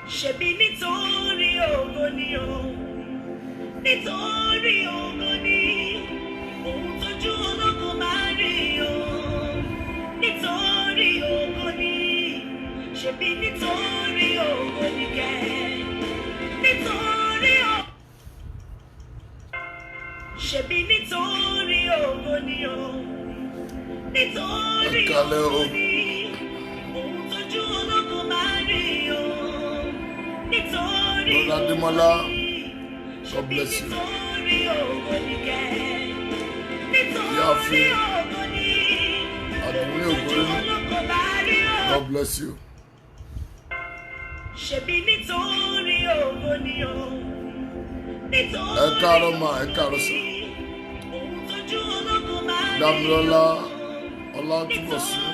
Ṣebí nítorí ògo ni o, nítorí ògo ni, ohun tójú ológun máa rí o, nítorí ògo ni, ṣebí nítorí ògo ni kẹ́, nítorí ògo, ṣebí nítorí ògo ni o, nítorí ògo ni, ohun tójú ológun máa rí o. Brother Demola, God bless you. Yafi, Adunni Ogun, God bless you. Ẹ káàárọ̀ ma, ẹ káàárọ̀ sà. Damilola, Ọlátúbọ̀sún.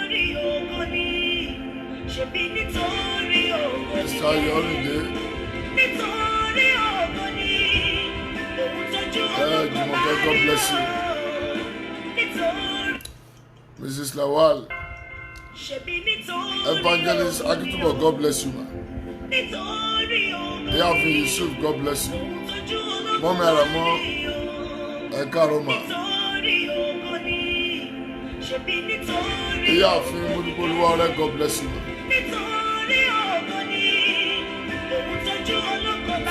Mr. Yorinde. Jumoke, God bless you. Mrs. Lawal. Evangelist Akitubo, God bless you, man. Yafi Yusuf, God bless you. Mọ́mí Àràmọ́, ẹ káàárọ̀ ma. Yafi Mudukoluware, God bless you, man.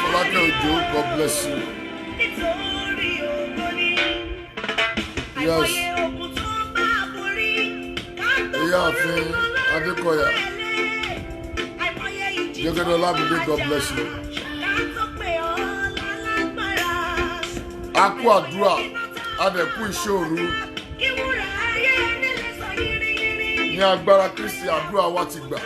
Olake Ojo, God bless you. Yes. Iyafin Adekoya. Jẹ́gẹ́dẹ́ Ọlámídé, God bless you. A kú àdúrà, a dẹ̀ kú iṣẹ́ òru. Ní agbára Kristi àdúrà wa ti gbà.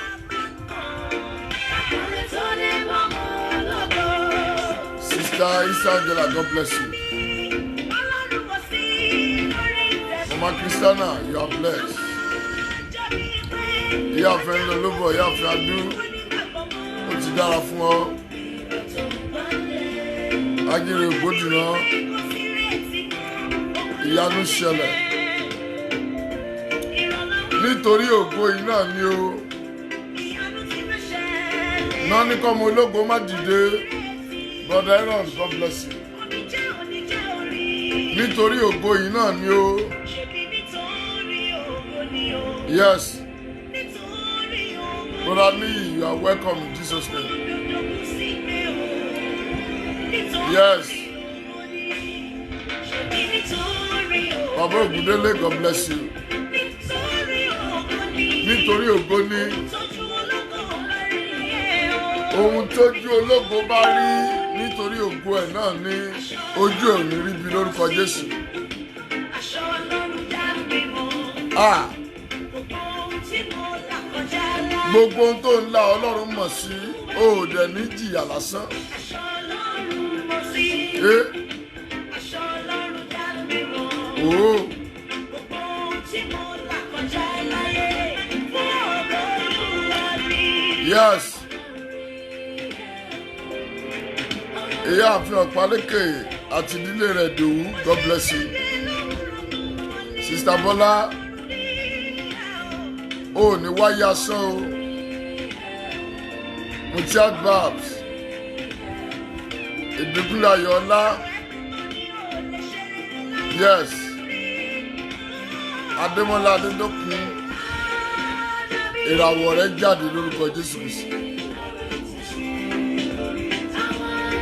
Sister Isa Angela, God bless you. Mama Christiana, you are blessed. Ìyáàfin Lọ́lọ́bọ̀, Ìyáàfin Adú, ó ti dára fún ọ. Ajínrere Ògbódìná, ìyanu ṣẹlẹ̀. Nítorí ògo yìí náà ni o. Náà ní kọ́mọ ológo má dìde. Brother Aaron, God bless you. Nítorí ògo yìí náà ni o. Yes. Brother Lee, you are welcome in Jesus' name. Yes. Baba Ogundele, God bless you. Nítorí ògo ni. Ohun tójú ológo bá rí nítorí ògo ẹ̀ náà ní ojú ẹ̀ ò ní rí bí lórúkọ Jésù. Gbogbo ohun tó ń la Ọlọ́run mọ̀ sí o ò dẹ̀ ní jìyà lásán. Yes. Ìyáàfin Ọ̀pálékè àti ìdílé rẹ̀ Dòwú, God bless you. Sister Bọ́lá, ó ní wáyé asán o. Mutiat Babs, Ìdúgbìlà Ayọ̀ọ́lá, yes. Adémọ́lá Adédọ́kun, ìràwọ̀ rẹ̀ jáde lórúkọ Jésù Kristi.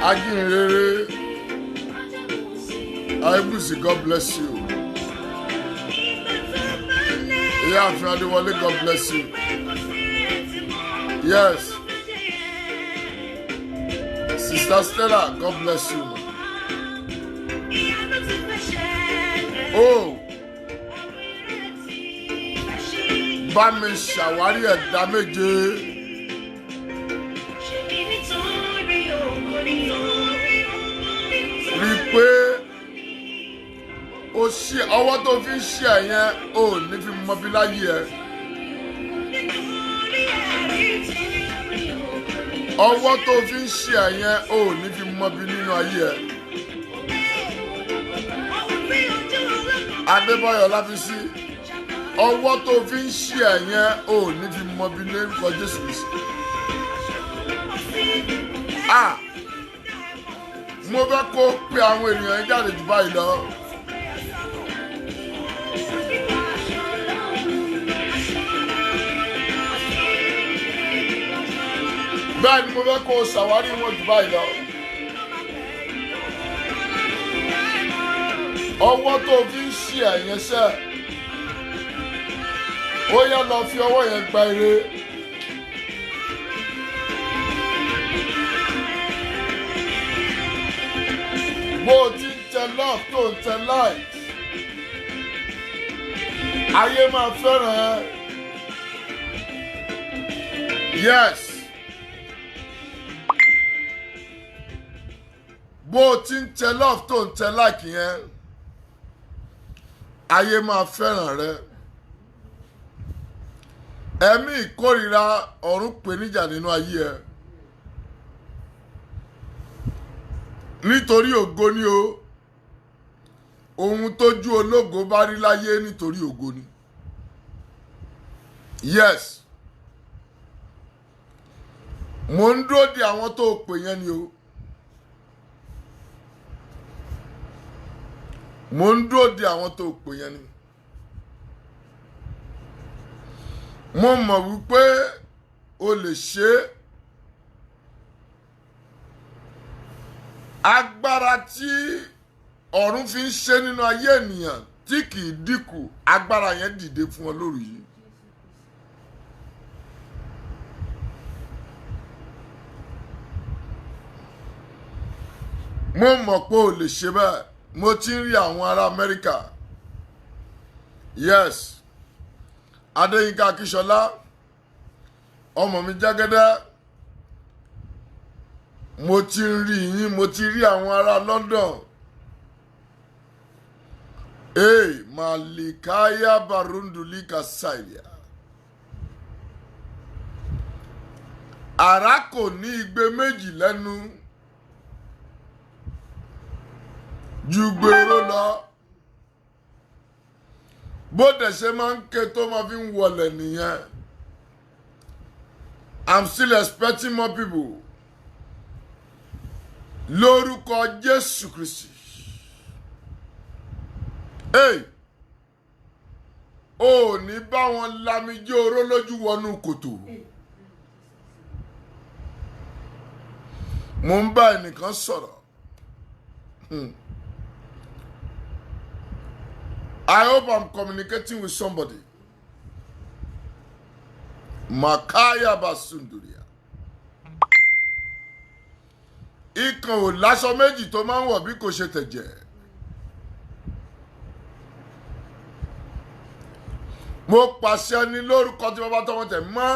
Ajínrere Aibusi, God bless you. Ìyáàfin Adéwọlé, God bless you. Yes. Sister Stella, God bless you. Oh, bá mi ṣàwárí ẹ̀dá méje. Rí i pé o ṣe ọwọ́ tó fi ń ṣe ẹ̀yẹn o ní fi mọ bí láyé ẹ. Ọwọ́ tó fi ń ṣe ẹ̀yẹn o ní fi mọ bí nínú ayé ẹ. Adébáyọ̀ Láfísí, ọwọ́ tó fi ń ṣe ẹ̀yẹn o ní fi mọ bí lórúkọ Jésù Kristi. mo fẹ́ kó pe àwọn ènìyàn yẹn jáde jù báyìí lọ. bẹ́ẹ̀ ni mo fẹ́ kó ṣàwárí wọn jù báyìí lọ. ọwọ́ tó fi ń ṣí ẹ̀yẹn sẹ́ ó yá lọ fi ọwọ́ yẹn gba ire. bó o ti ń tẹ love tó ń tẹ light ayé máa fẹ́ràn ẹ. yes. bó o ti ń tẹ love tó ń tẹ like yẹn ayé máa fẹ́ràn rẹ. ẹ̀mí ìkórìíra ọ̀run pè níjà nínú ayé ẹ. nítorí ògo ni o ohun tójú ológo bá rí láyé nítorí ògo ni. yes. mo ń dúró de àwọn tó pè yẹn ni o. mo ń dúró de àwọn tó pè yẹn ni. mo mọ̀ wípé o lè ṣe é. agbára tí ọ̀run fi ń ṣe nínú ayé ènìyàn tí kì í dínkù agbára yẹn dìde fún ọ lóru yìí. mo mọ̀ pé o lè ṣe bẹ́ẹ̀. mo ti ń rí àwọn ará Amẹ́ríkà. yes. Adéyínká Akíṣọlá ọmọ mi Jẹ́gẹ́dẹ́. mo ti ń rí yín. mo ti rí àwọn ará London. Malikaya Barundulika Saiya. Àrá kò ní igbe méjì lẹ́nu ju gbèrò lọ. bó dẹ̀ ṣe máa ń ké tó máa fi ń wọlé nìyẹn. I'm still expecting more people. lórúkọ Jésù Kristi. ò ní bá wọn lamijé oró lójú wọnú kòtò. mo ń bá ẹnìkan sọ̀rọ̀. I hope I'm communicating with somebody. Makaya Basunduria. Ikàn ò láṣọ méjì tó máa ń wọ̀ bí kò ṣe tẹ̀jẹ̀. Mo pàṣẹ ní lórúkọ tí bàbá tọwọ́ tẹ̀ mọ́.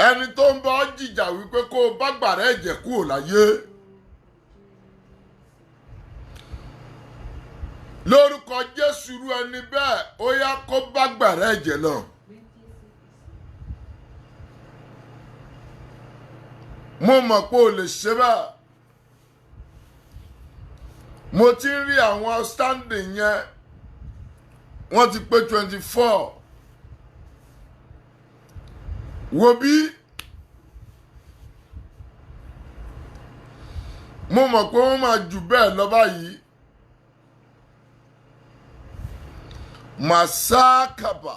Ẹni tó ń bá ọ jìjà wípé kó o bá gbàrà ẹ̀jẹ̀ kúrò láyé. Lórúkọ Jésù rú ẹni bẹ́ẹ̀ ó yá kó bá gbàrà ẹ̀jẹ̀ lọ. mo mọ̀ pé o lè ṣe bẹ́ẹ̀. mo ti ń rí àwọn outstanding yẹn wọ́n ti pé 24. wo bí mo mọ̀ pé wọ́n máa jù bẹ́ẹ̀ lọ báyìí. Masakaba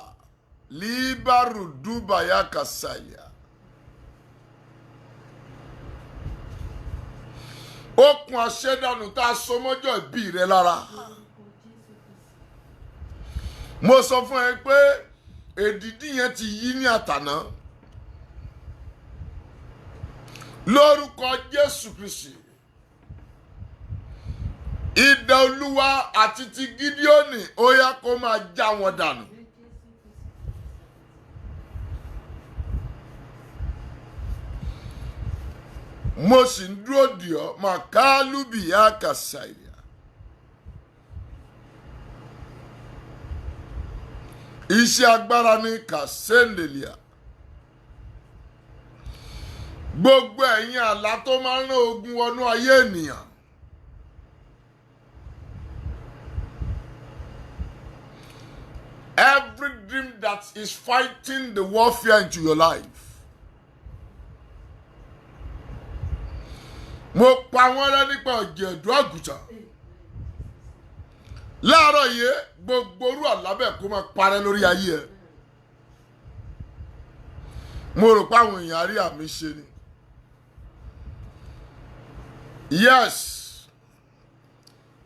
libaru dubaya kasaya. Okùn àṣẹdànù tá a so mọ́jọ́ ìbí rẹ lára. Mo sọ fún ẹ pé èdìdí yẹn ti yí ní àtàná. Lórúkọ Jésù Kristi. Idà Olúwa àti ti Gídíónì ó yá kó máa já wọn dànù. Mo sì ń dúró dì ọ́ màkálùbíyá kàṣàyà. Iṣẹ́ agbára ní kàṣẹ́ndèlìà. Gbogbo ẹ̀yin àlá tó máa ń rán ogun wọnú ayé ènìyàn. Every dream that is fighting the warfare into your life. Mo pa wọ́n rẹ́ nípa ọ̀jẹ̀dún àgùntàn. Láàárọ̀ yìí gbogbo orú àlábẹ̀ kó máa parẹ́ lórí ayé ẹ̀. Mo rò pé àwọn èèyàn rí àmì ṣe ni. Yes.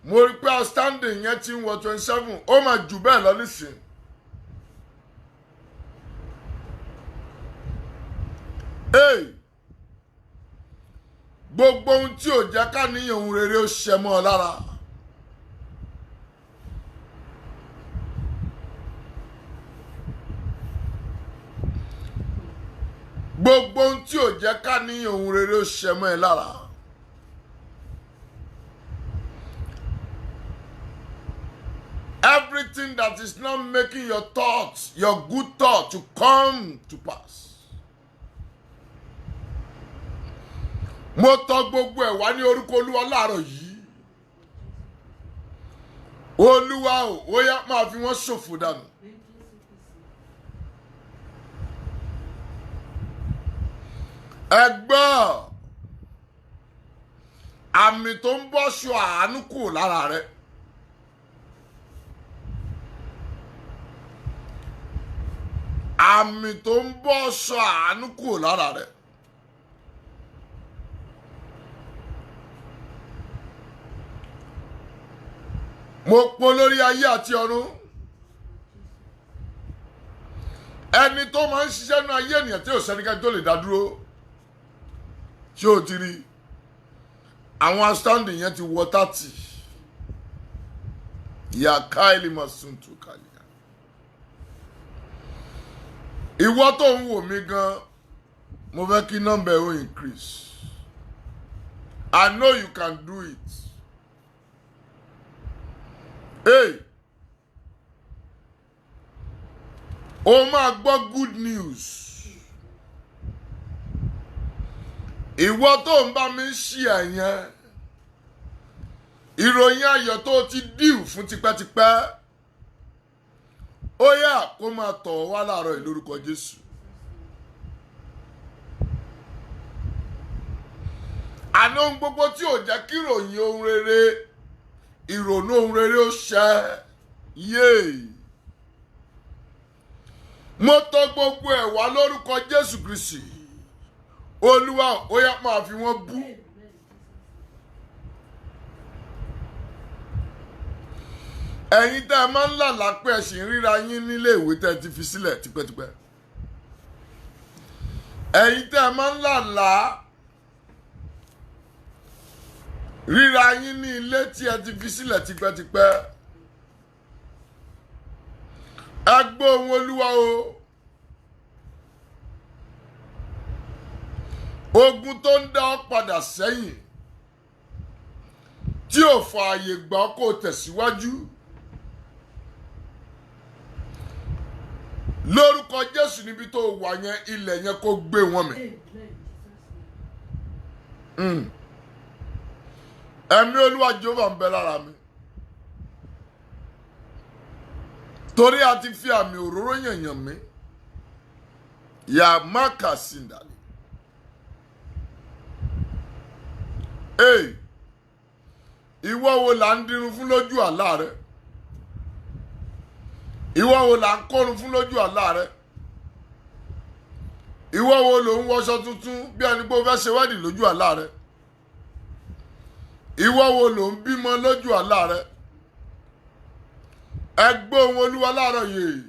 Mo rí pé outstanding yẹn ti ń wọ 27. Ó máa jù bẹ́ẹ̀ lọ nísìn. Hey! Gbogbo ohun tí ò jẹ́ ká níyàn ohun rere ó ṣẹ mọ́ ọ lára. Gbogbo ohun tí ò jẹ́ ká níyàn ohun rere ó ṣẹ mọ́ ẹ lára. Everything that is not making your thoughts, your good thought to come to pass. Mo tọ̀ gbogbo ẹ̀ wá ní orúkọ Olúwa láàárọ̀ yìí. Olúwa o, ó yá máa fi wọ́n ṣòfò dànù. Ẹ gbọ́ àmì tó ń bọ́ ṣọ àánú kù lára rẹ̀. Àmì tó ń bọ́ ṣọ àánú kù lára rẹ̀. Mo pọ̀ lórí ayé àti ọ̀run. Ẹni tó máa ń ṣiṣẹ́ nínú ayé ènìyàn tí ò sẹ́nikẹ́ni tó lè dá dúró. Ṣé o ti rí? Àwọn outstanding yẹn ti wọ 30. Ìyá Káìlì máa sùn tó kàlí. Ìwọ tó ń wò mí gan, mo fẹ́ kí nọ́mbà ẹ̀ ó increase. I know you can do it. Hey! O máa gbọ́ good news. Ìwọ tó ń bá mi ṣí ẹ̀yẹn. Ìròyìn ayọ̀ tó ti díù fún tipẹ́tipẹ́. Ó yá kó máa tọ̀ wá láàárọ̀ yìí lórúkọ Jésù. Àná ohun gbogbo tí ò jẹ́ kí ìròyìn ohun rere, ìrònú ohun rere ó ṣẹ. Yéè. Mo tọ̀ gbogbo ẹ̀ wá lórúkọ Jésù Kristi. Olúwa ó yá máa fi wọ́n bú. Ẹ̀yin tẹ́ ẹ máa ń lálàá pé ẹ ṣì ń ríra yín nílé ìwé tẹ́ ẹ ti fi sílẹ̀ tipẹ́tipẹ́. Ẹ̀yin tẹ́ ẹ máa ń lálàá ríra yín ní ilé tí ẹ ti fi sílẹ̀ tipẹ́tipẹ́. Ẹ gbọ́ ohùn Olúwa o. Ogun tó ń dá ọ padà sẹ́yìn tí ò fààyè gbà ọ́ kó tẹ̀síwájú. Lórúkọ Jésù níbi tó wà yẹn, ilẹ̀ yẹn kó gbé wọn mì. Ẹ̀mí Olúwa Jèhófà ń bẹ lára mi. Torí a ti fi àmì òróró yànyàn mi. Yàmákà síndàlì. Hey! Ìwọ wo là ń dirun fún lójú àlá rẹ? Ìwọ wo là ń kórun fún lójú àlá rẹ? Ìwọ wo ló ń wọṣọ tuntun bí ẹni pé ó fẹ́ ṣe wedding lójú àlá rẹ? Ìwọ wo ló ń bímọ lójú àlá rẹ? Ẹ gbọ́ ohùn Olúwa láàárọ̀ yìí.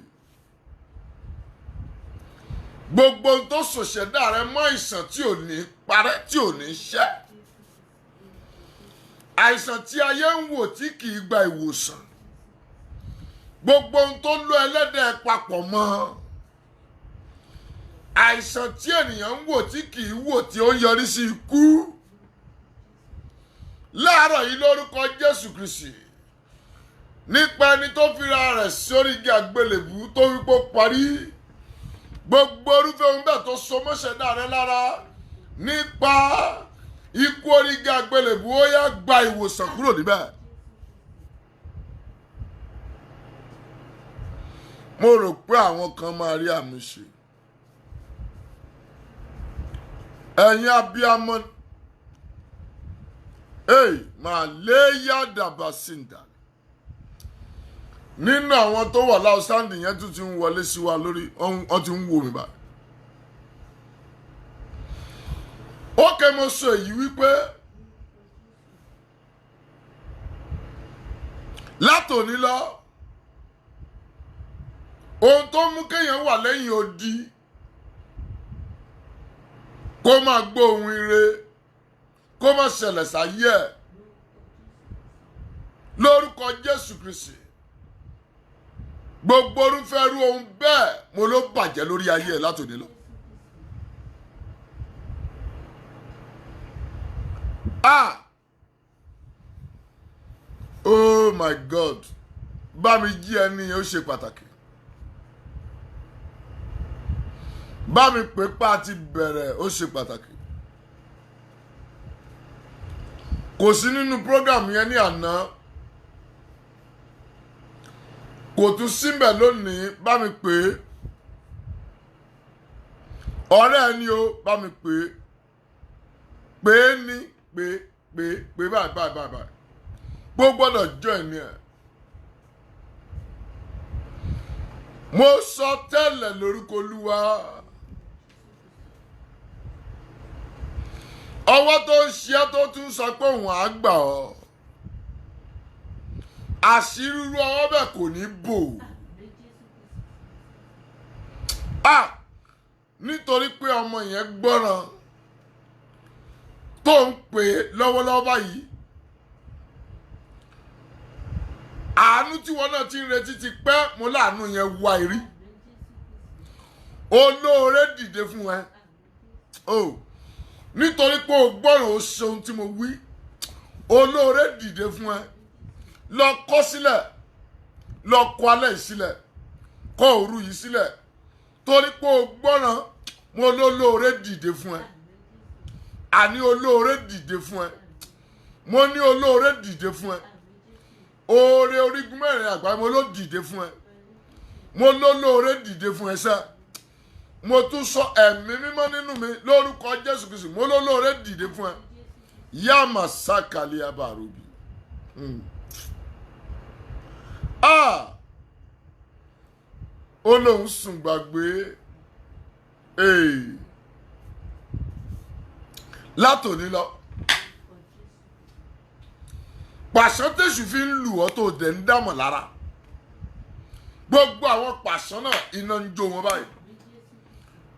Gbogbo ohun tó ṣòṣẹ̀dá rẹ mọ́ àìsàn tí ò ní parẹ́, tí ò ní ṣẹ́. Àìsàn tí ayé ń wò tí kì í gba ìwòsàn. Gbogbo ohun tó lọ ẹlẹ́dẹ̀ papọ̀ mọ́. Àìsàn tí ènìyàn ń wò tí kì í wò tí ó yọrí sí ikú. Láàárọ̀ yìí lórúkọ Jésù Kristi. Nípa ẹni tó fira rẹ̀ sórí igi àgbélébùú tó wípé ó parí. Gbogbo orúfẹ́ ohun bẹ́ẹ̀ tó so mọ́ṣẹ̀dá rẹ lára. Nípa ikú orí igi àgbélébùú ó yá gba ìwòsàn kúrò níbẹ̀. mo rò pé àwọn kan máa rí àmì ṣe. Ẹ̀yin abiyamọ máa lé yàdàbà síndà nínú àwọn tó wà láwùsáǹdì yẹn tún ti ń wọlé sí wa lórí wọ́n ti ń wò mí báyìí. Ókè mo sọ èyí wípé látòní lọ ohun tó mú kéèyàn wà lẹ́yìn odi kó máa gbọ́ ohun ire kó máa ṣẹlẹ̀ sáyé ẹ̀ lórúkọ Jésù Kristi gbogbo orúfẹ́rú ohun bẹ́ẹ̀ mo ló bàjẹ́ lórí ayé ẹ̀ látòní lọ. Oh my God, bá mi jí ẹni yẹn ó ṣe pàtàkì. Bá mi pè pa ti bẹ̀rẹ̀ ó ṣe pàtàkì. Kò sí nínú program yẹn ní àná. Kò tún síbẹ̀ lónìí, bá mi pè é. Ọ̀rẹ́ ẹni o, bá mi pè é. Pè é ní pè báyìí. Gbogbo gbọ́dọ̀ jọ ẹ̀mí ẹ̀. Mo sọ tẹ́lẹ̀ lórúkọ Olúwa. Ọwọ́ tó ń ṣe tó tún sọ pé òun á gbà ọ́. Àṣírí irú ọwọ́ bẹ́ẹ̀ kò ní bò. Nítorí pé ọmọ yẹn gbọ́ràn tó ń pè lọ́wọ́lọ́wọ́ báyìí. Àánú tí wọn náà ti ń retí ti pẹ́ mo láàánú yẹn wá ìrí. Olóore dìde fún ẹ. Nítorí pé o gbọ́ràn o ṣe ohun tí mo wí. Olóore dìde fún ẹ. Lọ kọ sílẹ̀. Lọ kọ alẹ́ yìí sílẹ̀. Kọ òru yìí sílẹ̀. Torí pé o gbọ́ràn mo lólóore dìde fún ẹ. Àní olóore dìde fún ẹ. Mo ní olóore dìde fún ẹ. Oore orígun mẹ́rin àgbáyé mo ló dìde fún ẹ. Mo lólóore dìde fún ẹ sẹ́. Mo tún sọ ẹ̀mí mímọ́ nínú mi lórúkọ Jésù Kristi. Mo lólóore dìde fún ẹ. Yàmà sákàlì abàrúbì. Ó lóun sùn gbàgbé. Látòní lọ. Pàṣán tèṣù fi ń lù ọ́ tó dẹ̀ ń dàmọ̀ lára. Gbogbo àwọn pàṣán náà iná ń jó wọn báyìí.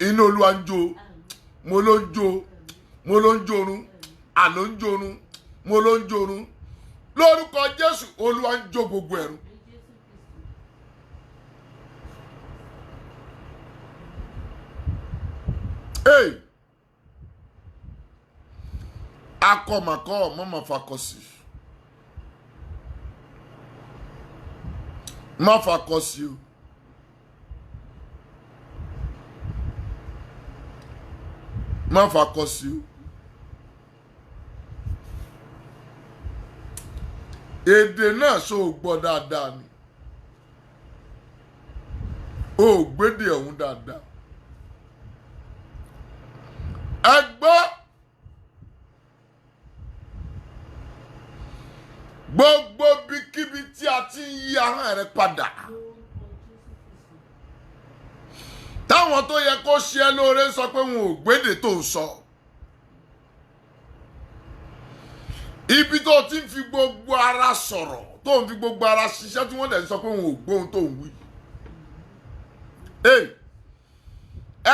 Iná Olúwa ń jó. Mo ló ń jó. Mo ló ń jórun. Àló ń jórun. Mo ló ń jórun. Lórúkọ Jésù Olúwa ń jó gbogbo ẹ̀rù. Akọ̀màkọ́ mọ́mọ́ fakọ̀sì. Má fakọ̀sì o. Má fakọ̀sì o. Èdè náà so gbọ́ dáadáa ni. O gbédè ọ̀hún dáadáa. Ẹ gbọ́. Gbogbo bíkíbi tí a ti ń yí ahọ́n rẹ padà. Táwọn tó yẹ kó ṣe ẹ́ lóore sọ pé wọn ò gbédè tó ń sọ. Ibi tó ti ń fi gbogbo ara sọ̀rọ̀, tó ń fi gbogbo ara ṣiṣẹ́ tí wọ́n dẹ̀ sọ pé wọn ò gbóhun tó ń wí.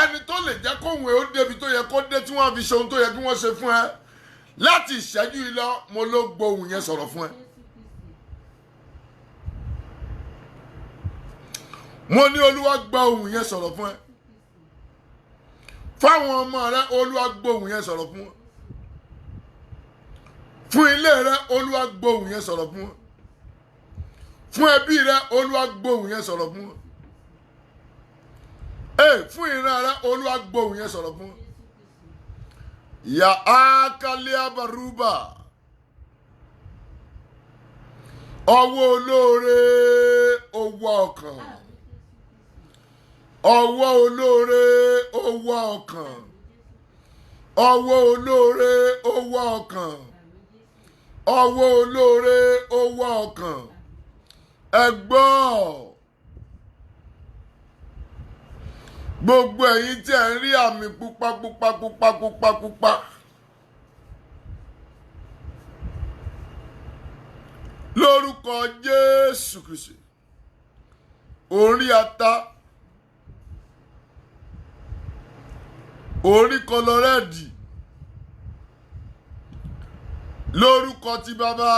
Ẹni tó lè jẹ́ kóhun ẹ̀ ó débi tó yẹ kó dé tí wọ́n fi ṣe ohun tó yẹ kí wọ́n ṣe fún ẹ. Láti ìṣẹ́jú yìí lọ, mo ló gbóhun yẹn sọ̀rọ̀ fún ẹ. Mo ní Olúwa gba ohùn yẹn sọ̀rọ̀ fún ẹ. Fáwọn ọmọ rẹ Olúwa gbóhùn yẹn sọ̀rọ̀ fún ẹ. Fún ilé rẹ Olúwa gbóhùn yẹn sọ̀rọ̀ fún ẹ. Fún ẹbí rẹ Olúwa gbóhùn yẹn sọ̀rọ̀ fún ẹ. Fún ìran rẹ Olúwa gbóhùn yẹn sọ̀rọ̀ fún ẹ. Ya akalia baruba. Ọwọ́ olóore owó ọkàn. ọwọ́ olóore ó wá ọkàn. ọwọ́ olóore ó wá ọkàn. ọwọ́ olóore ó wá ọkàn. ẹ gbọ́ gbogbo ẹ̀yin tí ẹ ń rí àmì pupa pupa pupa pupa pupa lórúkọ Jésù Kristi orí ata orí kọlọrẹ́ẹ̀dì lórúkọ ti bàbá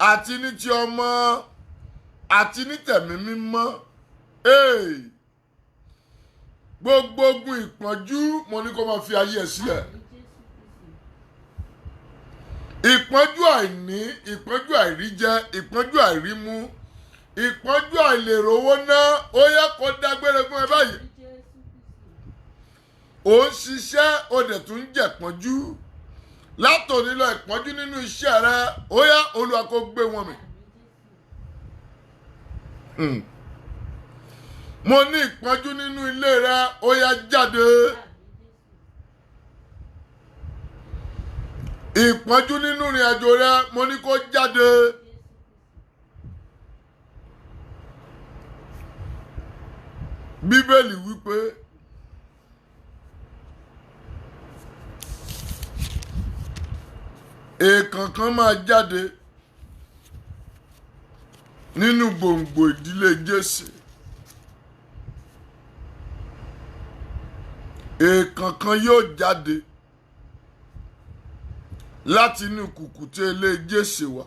àti ní ti ọmọ àti ní tẹ̀mí mímọ́ gbogbo ogun ìpọ́njú mo ní kó máa fi ayé ẹ̀ sílẹ̀ ìpọ́njú àìní ìpọ́njú àìríjẹ ìpọ́njú àìrímú ìpọ́njú àìlèrówó ná ó yẹ kó dágbére fún ẹ báyìí ó ń ṣiṣẹ́ ó dẹ̀ tún ń jẹ̀pọ́njú látòní lọ ìpọ́njú nínú iṣẹ́ rẹ ó yá Olúwa kó gbé wọn mì. Mo ní ìpọ́njú nínú ilé rẹ ó yá jáde. Ìpọ́njú nínú ìrìn àjò rẹ mo ní kó jáde. Bíbélì wípé èèkàn kan máa jáde nínú gbòǹgbò ìdílé Jésè. Èèkàn kan yóò jáde láti inú kùkùté ilé Jésè wá.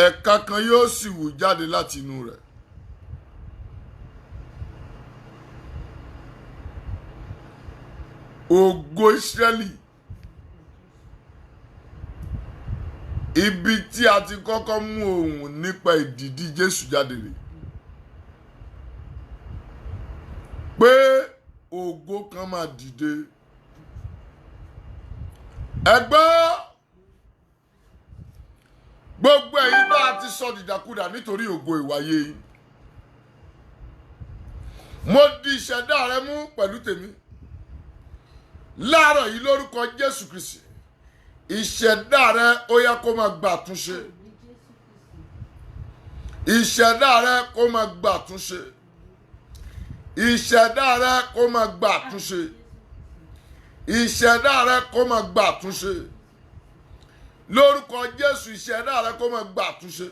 Ẹ̀ka kan yóò sì wù jáde láti inú rẹ̀. Ògo Ísírẹ́lì. Ibi tí a ti kọ́kọ́ mú ohùn nípa ìdìdí Jésù jáde rè. Pé ògo kan máa dìde. Ẹ gbọ́ gbogbo ẹ̀yin bá a ti sọ dìdàkudà nítorí ògo ìwáyé yìí. Mo di ìṣẹ̀dá rẹ mú pẹ̀lú tèmi. Láàárọ̀ yìí lórúkọ Jésù Kristi. Ìṣẹ̀dá rẹ ó yá kó máa gba àtúnṣe. Ìṣẹ̀dá rẹ kó máa gba àtúnṣe. Ìṣẹ̀dá rẹ kó máa gba àtúnṣe. Ìṣẹ̀dá rẹ kó máa gba àtúnṣe. Lórúkọ Jésù ìṣẹ̀dá rẹ kó máa gba àtúnṣe.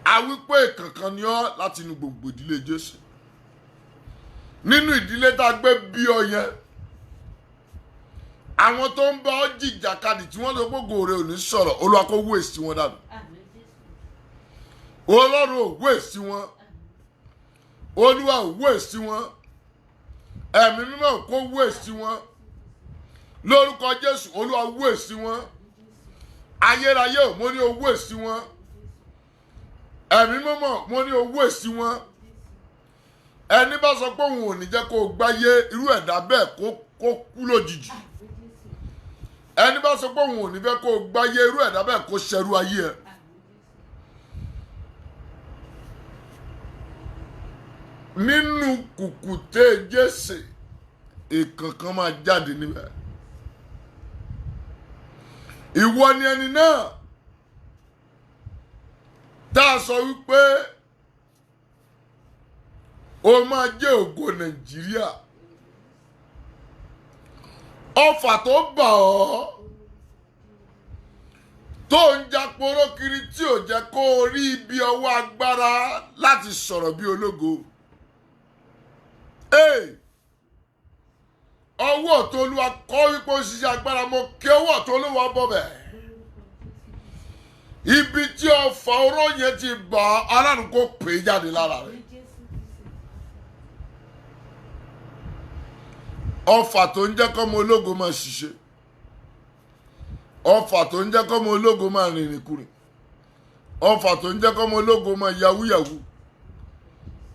Àwípé kankan ni ọ́ láti inú gbogbo ìdílé Jésù. Nínú ìdílé tá a gbé bí ọ yẹn. Àwọn tó ń bá ọ jìjàkadì tí wọ́n lọ gbogbo rẹ̀ ò ní sọ̀rọ̀ Olúwa kó wé sí wọn dànù. Ọlọ́run ò wé sí wọn. Olúwa ò wé sí wọn. Ẹ̀mí mímọ́ kó wé sí wọn. Lórúkọ Jésù Olúwa wé sí wọn. Ayérayé ò mo ní o wé sí wọn. Ẹ̀mí mímọ́ mo ní o wé sí wọn. Ẹni bá sọ pé òun ò ní jẹ́ kó o gbáyé irú ẹ̀dá bẹ́ẹ̀ kó kú lójijì. Ẹni bá sọ pé òun ò ní fẹ́ kó o gbáyé irú ẹ̀dá bẹ́ẹ̀ kó ṣẹrú ayé ẹ. Nínú kùkùté Jésè èèkàn kan máa jáde níbẹ̀. Ìwọ ni ẹni náà tá a sọ wípé o máa jẹ́ ògo Nàìjíríà. Ọfà tó bà ọ́ tó ń jáporó kiri tí ò jẹ́ kó o rí ibi ọwọ́ agbára láti sọ̀rọ̀ bí ológo. Ọwọ́ tó Olúwa kọ́ wípé ó ṣiṣẹ́ agbára mo kí ọwọ́ tó Olúwa bọ̀ bẹ̀. Ibi tí ọfà oró yẹn ti bà Ọlọ́run kó pè é jáde lára rẹ̀. Ọfà tó ń jẹ́ kọ́mọ ológo máa ṣiṣẹ́. Ọfà tó ń jẹ́ kọ́mọ ológo máa rìnrìn kùrìn. Ọfà tó ń jẹ́ kọ́mọ ológo máa yahúyàwú.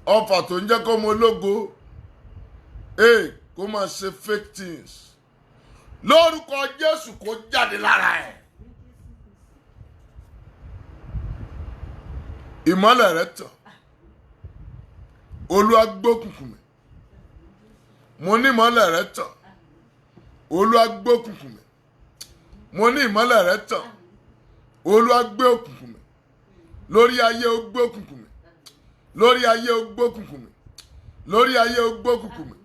Ọfà tó ń jẹ́ kọ́mọ ológo kó máa ṣe fake things. Lórúkọ Jésù kó jáde lára ẹ̀. ìmọ́lẹ̀ rẹ̀ tàn. Olúwa gbé òkùnkùn mì. Mo ní ìmọ́lẹ̀ rẹ̀ tàn. Olúwa gbé òkùnkùn mì. Mo ní ìmọ́lẹ̀ rẹ̀ tàn. Olúwa gbé òkùnkùn mì. Lórí ayé ó gbé òkùnkùn mì. Lórí ayé ó gbé òkùnkùn mì. Lórí ayé ó gbé òkùnkùn mì.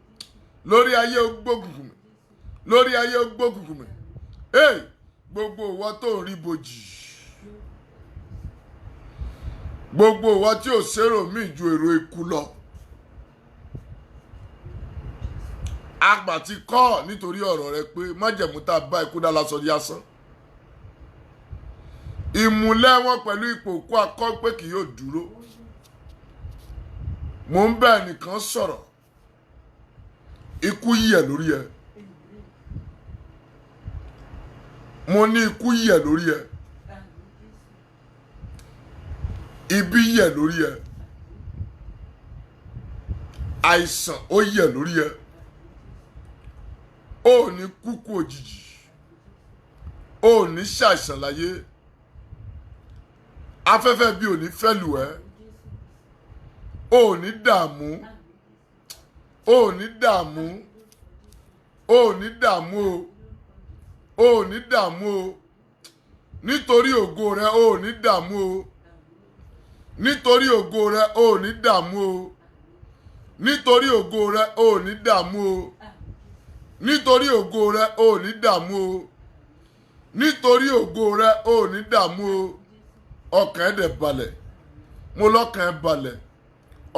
Lórí ayé ó gbé òkùnkùn mì. Lórí ayé ó gbé òkùnkùn mì. Gbogbo ìwọ tó ń rí bojì. Gbogbo ìwọ tí ò ṣèrò mí ju èrò ikú lọ. Àgbà ti kọ́ nítorí ọ̀rọ̀ rẹ pé májẹ̀mú tá a bá ikú dá lásán di asán. Ìmùlẹ̀ wọn pẹ̀lú ipò òkú akọ́ pé kì yóò dúró. Mo ń bá ẹnìkan sọ̀rọ̀. Ikú yẹ̀ lórí ẹ. Mo ní ikú yẹ̀ lórí ẹ. Ibi yẹ̀ lórí ẹ. Àìsàn ó yẹ̀ lórí ẹ. Ó ní kúkú òjijì. Ó ní ṣàìsàn láyé. Afẹ́fẹ́ bí ò ní fẹ́ lù ẹ́. Ó ní dààmú. Ó ní dààmú. Ó ní dààmú o. Ó ní dààmú o. Nítorí ògo rẹ ó ní dààmú o. Nítorí ògo rẹ ó ní dààmú o. Nítorí ògo rẹ ó ní dààmú o. Nítorí ògo rẹ ó ní dààmú o. Nítorí ògo rẹ ó ní dààmú o. Ọkàn ẹ̀ dẹ̀ balẹ̀. Mo lọ́kàn ẹ̀ balẹ̀.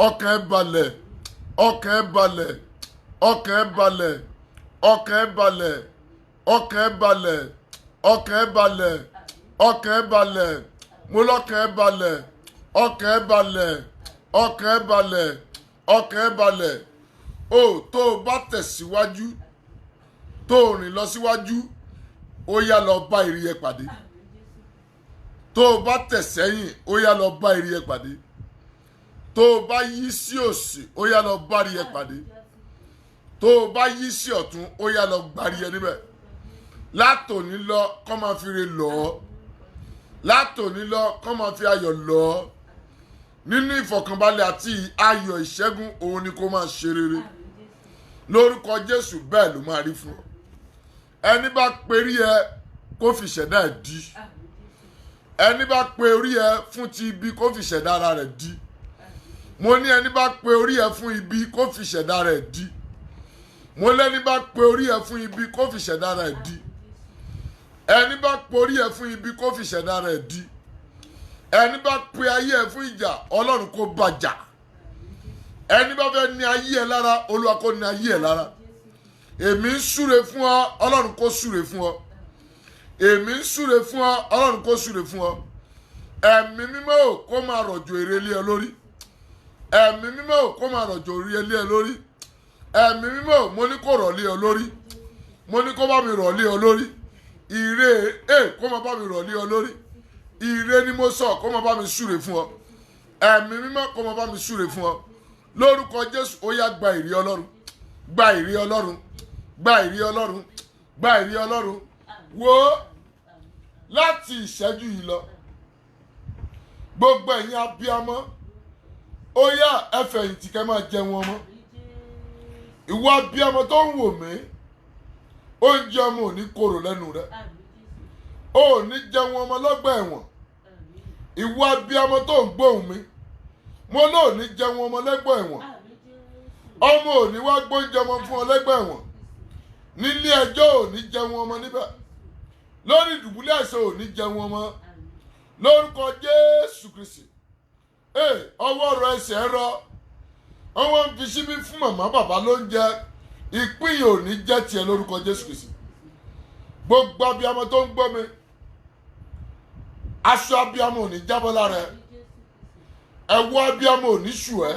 Ọkàn ẹ̀ balẹ̀. Ọkàn ẹ̀ balẹ̀. Ọkàn ẹ̀ balẹ̀. Ọkàn ẹ̀ balẹ̀. Ọkàn ẹ̀ balẹ̀. Ọkàn ẹ̀ balẹ̀. Ọkàn ẹ̀ balẹ̀. Mo lọ́kàn ẹ̀ balẹ̀. Ọkàn ẹ̀ balẹ̀. Ọkàn ẹ̀ balẹ̀. Ọkàn ẹ̀ balẹ̀. Tó o bá tẹ̀síwájú, tó o rìn lọ síwájú, ó yá lọ bá ìrì ẹ pàdé. Tó o bá tẹ̀ sẹ́yìn, ó yá lọ bá ìrì ẹ pàdé. Tó o bá yí sí òsì, ó yá lọ bá ìrì ẹ pàdé. Tó o bá yí sí ọ̀tún, ó yá lọ gbárí ẹ níbẹ̀. Látòní lọ kọ́ máa fi re lọ̀ ọ́. Látòní lọ kọ́ máa fi ayọ̀ lọ̀ ọ́. Nínú ìfọ̀kànbalẹ̀ àti ayọ̀ ìṣẹ́gun, òun ni kó máa ṣe rere. Lórúkọ Jésù bẹ́ẹ̀ ló máa rí fún ọ. Ẹni bá perí ẹ kó fi ṣẹ̀dá ẹ̀ dí. Ẹni bá pe orí ẹ fún ti ibi kó fi ṣẹ̀dá ara rẹ̀ dí. Mo ní ẹni bá pe orí ẹ fún ibi kó fi ṣẹ̀dá rẹ̀ dí. Mo lẹ́ni bá pe orí ẹ fún ibi kó fi ṣẹ̀dá rẹ̀ dí. Ẹni bá pe orí ẹ fún ibi kó fi ṣẹ̀dá rẹ̀ dí. Ẹni bá pe ayé ẹ fún ìjà, Ọlọ́run kó bàjà. Ẹni bá fẹ́ ní ayé ẹ lára, Olúwa kó ní ayé ẹ lára. Èmi ń súre fún ọ, Ọlọ́run kó súre fún ọ. Èmi ń súre fún ọ, Ọlọ́run kó súre fún ọ. Ẹ̀mí mímọ́ ò kó máa rọ̀jò ire lé ẹ lórí. Ẹ̀mí mímọ́ ò kó máa rọ̀jò ire lé ẹ lórí. Ẹ̀mí mímọ́ ò mo ní kó rọ̀ lé ọ lórí. Mo ní kó bá mi rọ̀ lé ọ lórí. Ire kó máa bá mi rọ̀ lé ọ lórí. Ire ni mo sọ kó máa bá mi súre fún ọ. Ẹ̀mí mímọ́ kó máa bá mi súre fún ọ. Lórúkọ Jésù ó yá gba ìrì Ọlọ́run. Gba ìrì Ọlọ́run. Gba ìrì Ọlọ́run. Gba ìrì Ọlọ́run. Wo láti ìṣẹ́jú yìí lọ, gbogbo ẹ̀yin abiyamọ, ó yá ẹ fẹ̀yìntì kẹ́ máa jẹun ọmọ. Ìwọ abiyamọ tó ń wò mí, oúnjẹ ọmọ ò ní korò lẹ́nu rẹ. Ó ní jẹun ọmọ lọ́gbà ẹ̀wọ̀n. Ìwọ abiyamọ tó ń gbóhùn mi, mo lóò ní jẹun ọmọ lẹ́gbà ẹ̀wọ̀n. Ọmọ ò ní wá gbóúnjẹ ọmọ fún ọ lẹ́gbà ẹ̀wọ̀n. Nílé ẹjọ́ ò ní jẹun ọmọ níbẹ̀. Lórí ìdùbúlẹ̀ àìsàn ò ní jẹun ọmọ. Lórúkọ Jésù Kristi. Ọwọ́ rọ ẹsẹ̀ rọ. Ọwọ́ ń fi síbí fún màmá bàbá lóúnjẹ. Ìpín yìí ò ní jẹ́ tiẹ̀ lórúkọ Jésù Kristi. Gbogbo abiyamọ tó ń gbọ́ mi, aṣọ abiyamọ ò ní jábọ́ lára ẹ. Ẹ̀wù abiyamọ ò ní ṣù ẹ́.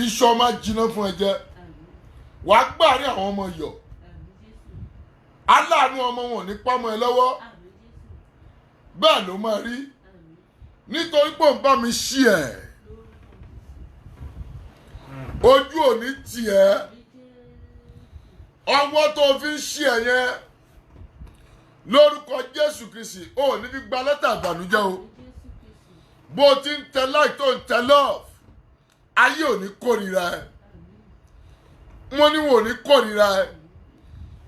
Iṣọ́ máa jiná fún ẹ jẹ. Wàá gbàrí àwọn ọmọ yọ̀. Aláàánú ọmọ wọn ò ní pamọ́ ẹ lọ́wọ́. Bẹ́ẹ̀ ló máa rí. Nítorí pé òun bá mi ṣí ẹ̀. Ojú ò ní tì ẹ́. Ọwọ́ tó fi ń ṣí ẹ̀ yẹn, lórúkọ Jésù Kristi, ó ní fi gba lẹ́tà ìbànújẹ́ o. bó ti ń tẹ like tó ń tẹ love ayé ò ní kórìíra ẹ mo ní wọn ò ní kórìíra ẹ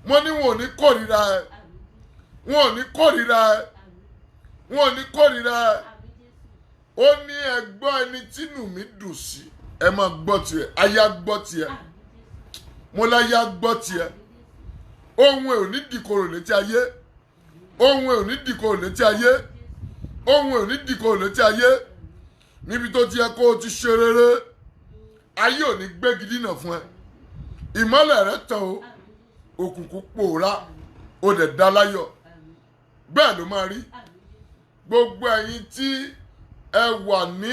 mo ní wọn ò ní kórìíra ẹ wọn ò ní kórìíra ẹ wọn ò ní kórìíra ẹ ó ní ẹgbọ́n ẹni tínú mi dùn sí ẹ máa gbọ́ tiẹ̀ aya gbọ́ tiẹ̀ mo láya gbọ́ tiẹ̀ ohun ẹ̀ ò ní dìkorò létí ayé ohun ẹ̀ ò ní dìkorò létí ayé ohun ẹ̀ ò ní dìkorò létí ayé níbi tó ti yẹ kó o ti ṣe rere ayé ò ní gbégi dínà fún ẹ ìmọ́lẹ̀ rẹ tàn o òkùnkùn pòórá o dẹ̀ dá láyọ̀ bẹ́ẹ̀ ló máa rí gbogbo ẹ̀yin tí ẹ wà ní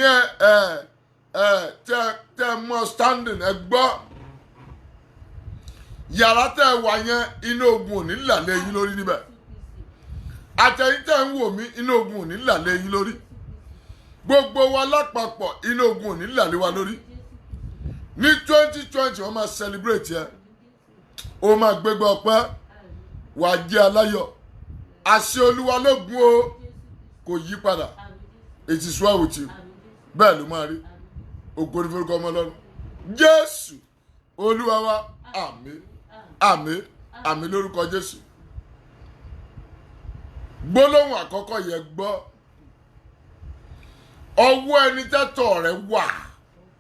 tẹ mọ standing ẹ gbọ́ yàrá tẹ wà yẹn iná ogun ò ní làlẹ́ yín lórí níbẹ̀ àtẹ̀yìn tẹ ń wò mí iná ogun ò ní làlẹ́ yín lórí gbogbo wa lápapọ̀ iná ogun ò ní làlẹ́ wa lórí ní 2020 wọ́n máa celebrate yẹn ó máa gbégbá ọpẹ́ wàá jẹ́ aláyọ̀ àṣẹ olúwa lógun o kò yí padà it is well with you bẹ́ẹ̀ ló máa rí ògo ni forúkọ ọmọ Ọlọ́run Jésù olúwa wa àmín àmín àmín lórúkọ Jésù gbólóhùn àkọ́kọ́ yẹn gbọ́ ọwọ́ ẹni tẹ́tọ̀ rẹ̀ wà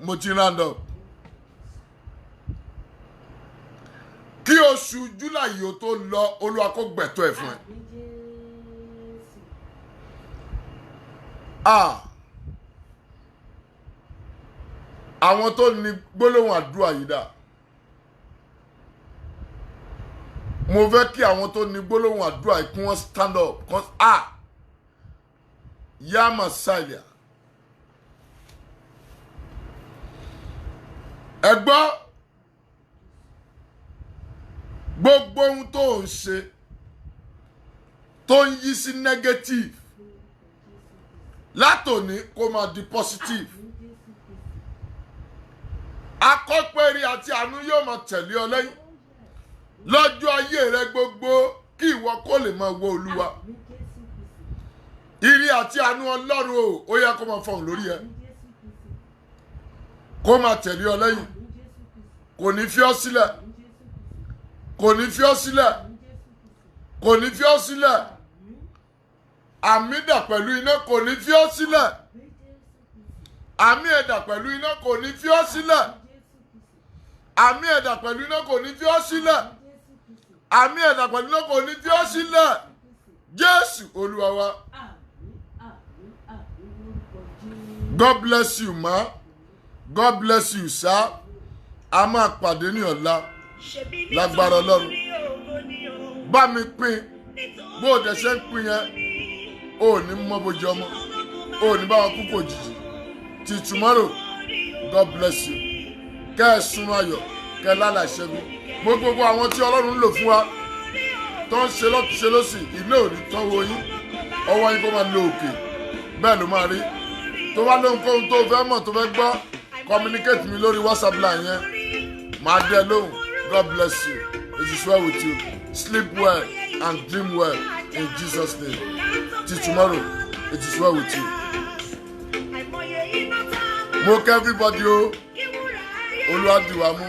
mo ti round up kí oṣù July yìí ó tó lọ olúwa kó gbẹ̀tọ́ ẹ̀ fún ẹ. àwọn tó ní gbólóhùn àdúrà yìí dà mo fẹ́ kí àwọn tó ní gbólóhùn àdúrà yìí kí wọ́n stand up kan yá Màsáìlà ẹ gbọ́ gbogbo ohun tó ń ṣe tó ń yí sí negative látòní kó máa di positive akọ́pẹ́rì àti àánú yóò máa tẹ̀lé ọ lẹ́yìn lọ́jọ́ ayé rẹ gbogbo kí ìwọ kó lè máa wo Olúwa ìrì àti àánú Ọlọ́run ó yẹ kó máa fọhùn lórí ẹ kó máa tẹ̀lé ọ lẹ́yìn kò ní fi ọ́ sílẹ̀ kò ní fi ọ́ sílẹ̀ kò ní fi ọ́ sílẹ̀ àmì dà pẹ̀lú iná kò ní fi ọ́ sílẹ̀ àmì ẹ̀dà pẹ̀lú iná kò ní fi ọ́ sílẹ̀ àmì ẹ̀dà pẹ̀lú iná kò ní fi ọ́ sílẹ̀ àmì ẹ̀dà pẹ̀lú iná kò ní fi ọ́ sílẹ̀ Jésù Olúwa wa. God bless you ma God bless you sir a máa pàdé ní ọ̀la lágbára Ọlọ́run bá mi pín bó o dẹ̀ ṣe ń pín yẹn o ní mọ́ bójú ọmọ o ní bá wọn kú kò jìjì till tomorrow God bless you kẹ́ ẹ sún ayọ̀ kẹ́ ẹ lálàá ìṣẹ́gun gbogbo àwọn tí Ọlọ́run ń lò fún wa tó ń ṣe lọ́tún ṣe lọ́sì iná ò ní tán wo yín ọwọ́ yín kó máa lo òkè bẹ́ẹ̀ ló máa rí tó bá lóhunkóhun tó fẹ́ mọ̀ tó fẹ́ gbọ́ communicate mi lórí WhatsApp line yẹn máa dé lóhùn. God bless you. It is well with you. Sleep well and dream well in Jesus' name. Till tomorrow, it is well with you. Mo kẹ́ everybody o. Olúwa dì wá mú.